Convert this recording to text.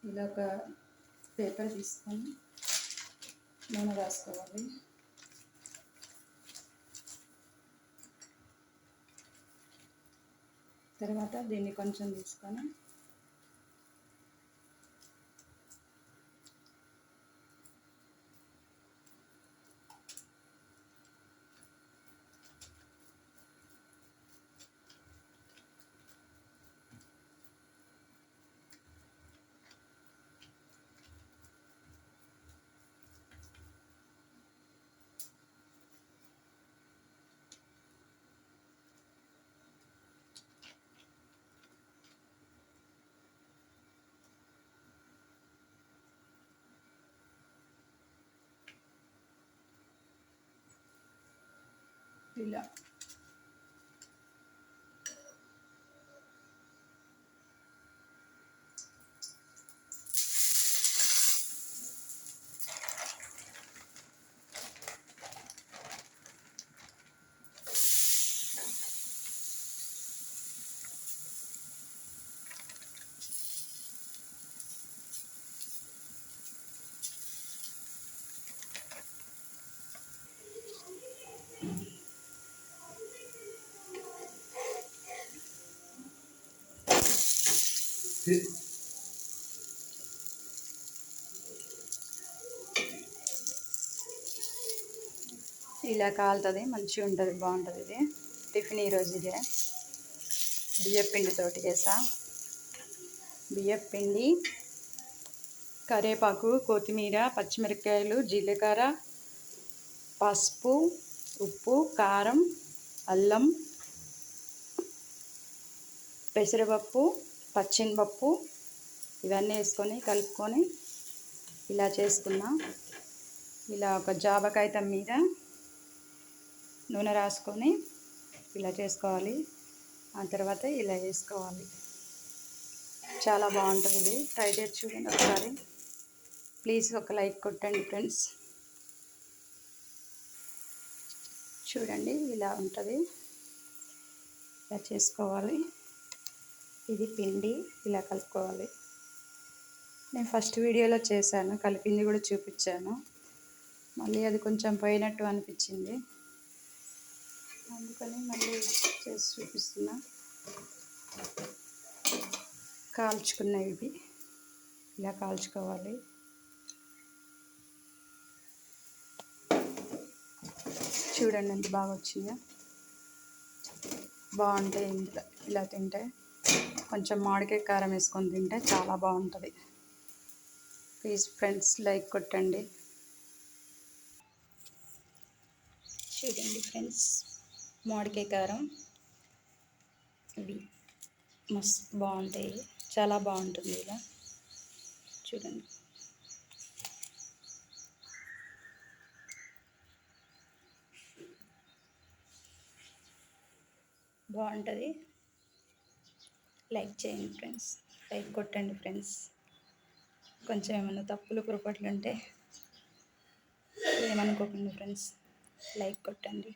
ఇలా ఒక పేపర్ తీసుకొని నూనె రాసుకోవాలి. తర్వాత దీన్ని కొంచెం తీసుకొని ఇలా ఇలా కాలుతుంది, మంచిగా ఉంటుంది, బాగుంటుంది. ఇది టిఫిన్ ఈరోజు ఇదే బియ్యపిండితోటి చేసా. బియ్యపిండి, కరివేపాకు, కొత్తిమీర, పచ్చిమిరపకాయలు, జీలకర్ర, పసుపు, ఉప్పు, కారం, అల్లం, పెసరపప్పు, పచ్చెనపప్పు ఇవన్నీ వేసుకొని కలుపుకొని ఇలా చేసుకున్నా. ఇలా ఒక జాబకాయితం మీద నూనె రాసుకొని ఇలా చేసుకోవాలి. ఆ తర్వాత ఇలా వేసుకోవాలి. చాలా బాగుంటుంది. ఇది ట్రై చేసి చూడండి ఒకసారి. ప్లీజ్ ఒక లైక్ కొట్టండి ఫ్రెండ్స్. చూడండి ఇలా ఉంటుంది, ఇలా చేసుకోవాలి. ఇది పిండి ఇలా కలుపుకోవాలి. నేను ఫస్ట్ వీడియోలో చేశాను, కలిపింది కూడా చూపించాను. మళ్ళీ అది కొంచెం పోయినట్టు అనిపించింది, అందుకని మళ్ళీ చేసి చూపిస్తున్నా. కాల్చుకున్నవి ఇవి ఇలా కాల్చుకోవాలి. చూడండి ఎంత బాగా వచ్చిందో. బాగుంటాయి ఇంట్లో ఇలా తింటే. కొంచెం మామిడికాయ కారం వేసుకొని తింటే చాలా బాగుంటుంది. ప్లీజ్ ఫ్రెండ్స్ లైక్ కొట్టండి. చూడండి ఫ్రెండ్స్, మామిడికాయ కారం ఇవి మస్తు బాగుంటాయి, చాలా బాగుంటుంది. ఇలా చూడండి. బాగుంటుంది. లైక్ చేయండి ఫ్రెండ్స్, లైక్ కొట్టండి ఫ్రెండ్స్. కొంచెం ఏమైనా తప్పులు పొరపాట్లు ఉంటే ఏమనుకోకండి ఫ్రెండ్స్, లైక్ కొట్టండి.